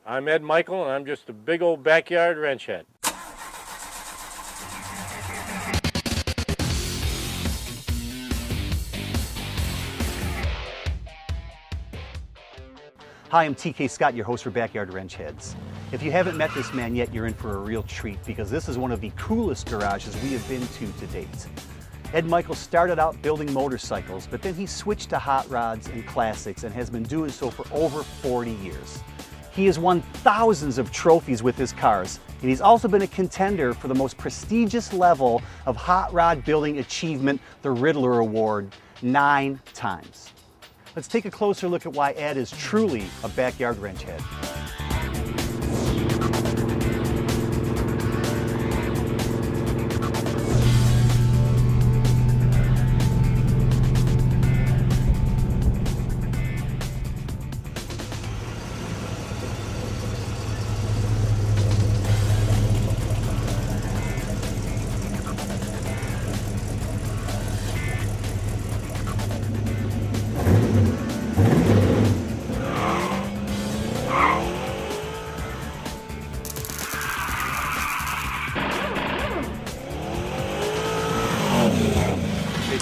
I'm Ed Micol, and I'm just a big old backyard wrench head. Hi, I'm TK Scott, your host for Backyard Wrench Heads. If you haven't met this man yet, you're in for a real treat because this is one of the coolest garages we have been to date. Ed Micol started out building motorcycles, but then he switched to hot rods and classics and has been doing so for over 40 years. He has won thousands of trophies with his cars, and he's also been a contender for the most prestigious level of hot rod building achievement, the Riddler Award, 9 times. Let's take a closer look at why Ed is truly a backyard wrench head.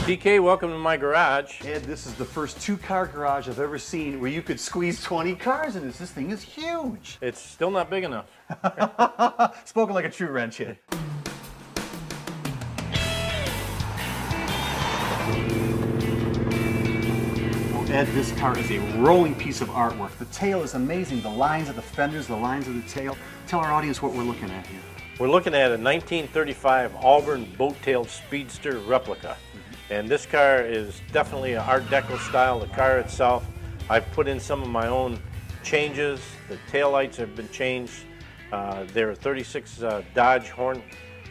TK, welcome to my garage. Ed, this is the first 2-car garage I've ever seen where you could squeeze 20 cars in this. This thing is huge. It's still not big enough. Spoken like a true wrench head. Well, Ed, this car is a rolling piece of artwork. The tail is amazing. The lines of the fenders, the lines of the tail. Tell our audience what we're looking at here. We're looking at a 1935 Auburn boat-tailed Speedster replica. And this car is definitely an Art Deco style. The car itself, I've put in some of my own changes. The taillights have been changed. They're a 36 Dodge horn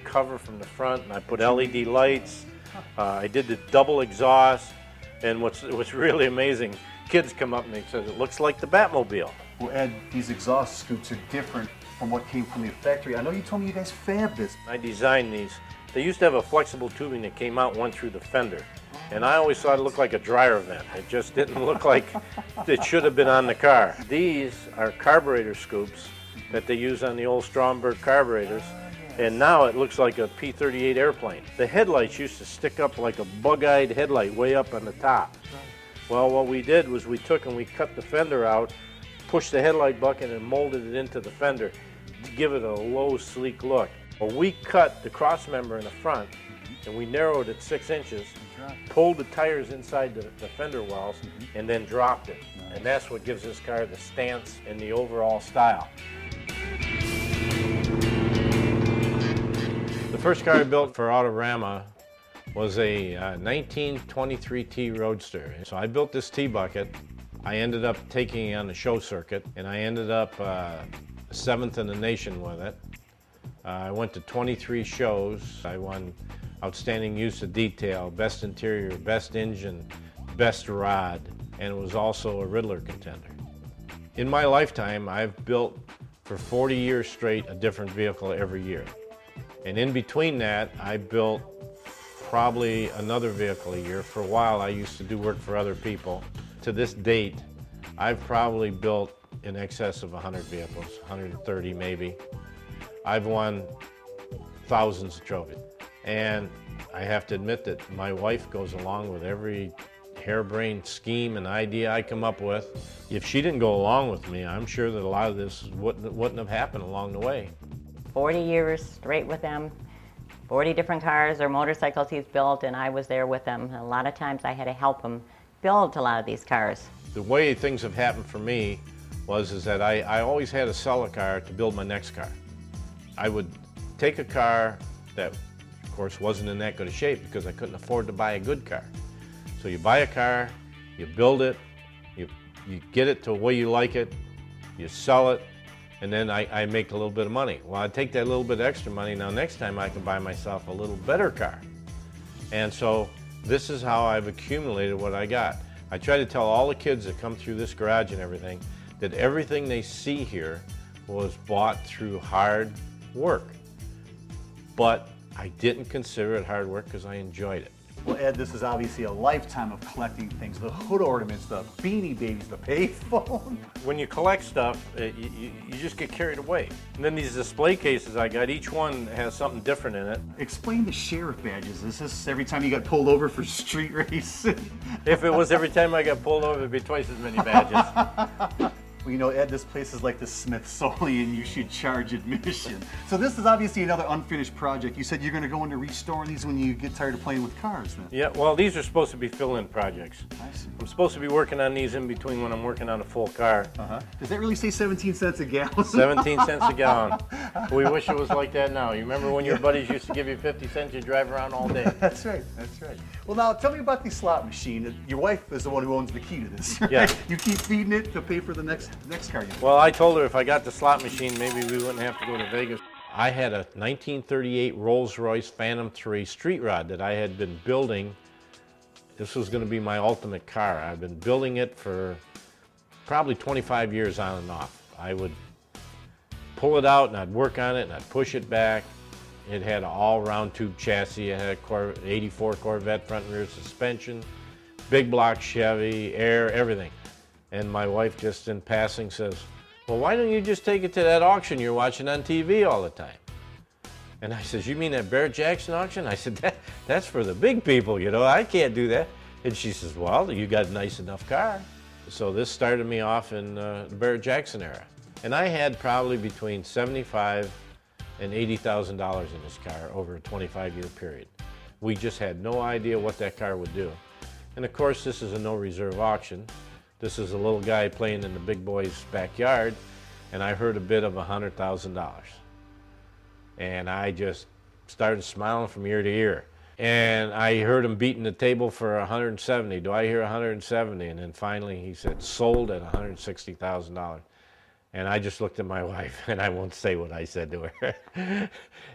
cover from the front, and I put LED lights. I did the double exhaust, and what's really amazing, kids come up and they say, it looks like the Batmobile. Well, Ed, these exhaust scoops are different from what came from the factory. I know you told me you guys fabbed this. I designed these. They used to have a flexible tubing that came out and went through the fender. And I always thought it looked like a dryer vent. It just didn't look like it should have been on the car. These are carburetor scoops that they use on the old Stromberg carburetors. And now it looks like a P-38 airplane. The headlights used to stick up like a bug-eyed headlight way up on the top. Well, what we did was we took and we cut the fender out, pushed the headlight bucket and molded it into the fender to give it a low, sleek look. Well, we cut the cross member in the front, and we narrowed it 6 inches, pulled the tires inside the fender wells, and then dropped it. Nice. And that's what gives this car the stance and the overall style. The first car I built for Autorama was a 1923 T Roadster. So I built this T-bucket. I ended up taking it on the show circuit, and I ended up 7th in the nation with it. I went to 23 shows. I won Outstanding Use of Detail, Best Interior, Best Engine, Best Rod, and was also a Riddler contender. In my lifetime, I've built for 40 years straight a different vehicle every year. And in between that, I built probably another vehicle a year. For a while, I used to do work for other people. To this date, I've probably built in excess of 100 vehicles, 130 maybe. I've won thousands of trophies. And I have to admit that my wife goes along with every harebrained scheme and idea I come up with. If she didn't go along with me, I'm sure that a lot of this wouldn't have happened along the way. 40 years straight with them, 40 different cars or motorcycles he's built, and I was there with him. A lot of times I had to help him build a lot of these cars. The way things have happened for me is that I always had to sell a car to build my next car. I would take a car that, of course, wasn't in that good a shape because I couldn't afford to buy a good car. So you buy a car, you build it, you get it to the way you like it, you sell it, and then I make a little bit of money. Well, I take that little bit of extra money, now next time I can buy myself a little better car. And so this is how I've accumulated what I got. I try to tell all the kids that come through this garage and everything that everything they see here was bought through hard work. But I didn't consider it hard work because I enjoyed it. Well, Ed, this is obviously a lifetime of collecting things. The hood ornaments, the Beanie Babies, the payphone. When you collect stuff, you just get carried away. And then these display cases I got, each one has something different in it. Explain the sheriff badges. Is this every time you got pulled over for street racing? If it was every time I got pulled over, it'd be twice as many badges. Well, you know, Ed, this place is like the Smithsonian. You should charge admission. So this is obviously another unfinished project. You said you're going to go into restoring these when you get tired of playing with cars, then? Yeah, well, these are supposed to be fill-in projects. I see. I'm supposed to be working on these in between when I'm working on a full car. Does that really say 17 cents a gallon? 17 cents a gallon. We wish it was like that now. You remember when your buddies used to give you 50 cents, you drive around all day? That's right, that's right. Well, now tell me about the slot machine. Your wife is the one who owns the key to this, right? Yeah. You keep feeding it to pay for the next car you buy. Well, I told her if I got the slot machine, maybe we wouldn't have to go to Vegas. I had a 1938 Rolls-Royce Phantom 3 street rod that I had been building. This was going to be my ultimate car. I've been building it for probably 25 years on and off. I would pull it out and I'd work on it and I'd push it back. It had an all-round tube chassis. It had a 84 Corvette front and rear suspension, big block Chevy, air, everything. And my wife just in passing says, well, why don't you just take it to that auction you're watching on TV all the time? And I says, you mean that Barrett-Jackson auction? I said, that's for the big people, you know, I can't do that. And she says, well, you got a nice enough car. So this started me off in the Barrett-Jackson era. And I had probably between $75,000 and $80,000 in this car over a 25-year period. We just had no idea what that car would do. And of course, this is a no reserve auction. This is a little guy playing in the big boy's backyard, and I heard a bid of $100,000. And I just started smiling from ear to ear. And I heard him beating the table for 170. Do I hear 170? And then finally he said, sold at $160,000. And I just looked at my wife, and I won't say what I said to her.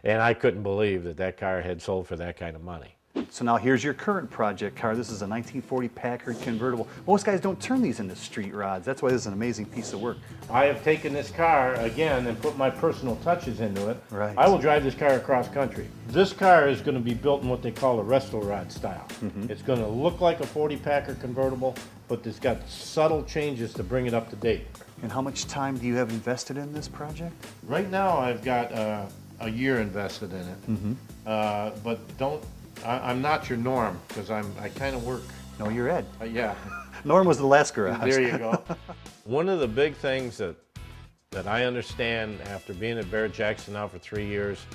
And I couldn't believe that that car had sold for that kind of money. So now here's your current project car. This is a 1940 Packard Convertible. Most guys don't turn these into street rods. That's why this is an amazing piece of work. I have taken this car again and put my personal touches into it. Right. I will drive this car across country. This car is going to be built in what they call a resto rod style. It's going to look like a 40 Packard Convertible, but it's got subtle changes to bring it up to date. And how much time do you have invested in this project? Right now I've got a year invested in it, but I'm not your Norm, because I kind of work. No, you're Ed. Yeah. Norm was the last garage. There you go. One of the big things that I understand after being at Barrett-Jackson now for 3 years,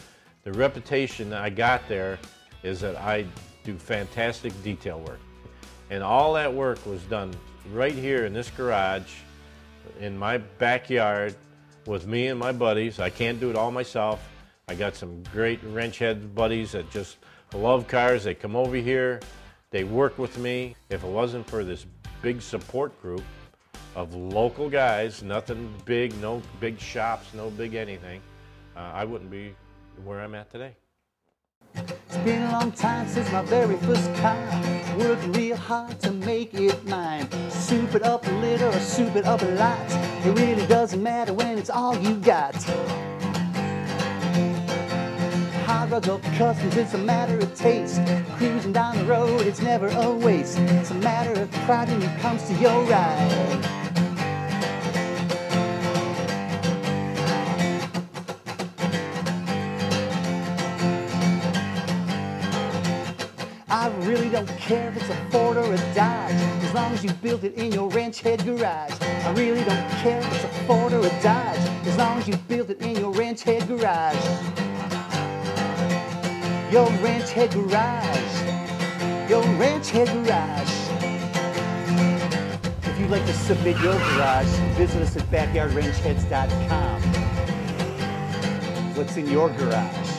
the reputation that I got there is that I do fantastic detail work. And all that work was done right here in this garage, in my backyard, with me and my buddies. I can't do it all myself. I got some great WrenchHEADS buddies that just love cars. They come over here, they work with me. If it wasn't for this big support group of local guys, nothing big, no big shops, no big anything, I wouldn't be where I'm at today. It's been a long time since my very first car. Worked real hard to make it mine. Soup it up a little or soup it up a lot. It really doesn't matter when it's all you got. Hard rods or customs, it's a matter of taste. Cruising down the road, it's never a waste. It's a matter of pride when it comes to your ride. I really don't care if it's a Ford or a Dodge, as long as you built it in your WrenchHEAD garage. I really don't care if it's a Ford or a Dodge, as long as you built it in your WrenchHEAD garage. Your WrenchHEAD garage. Your WrenchHEAD garage. If you'd like to submit your garage, visit us at backyardwrenchheads.com. What's in your garage?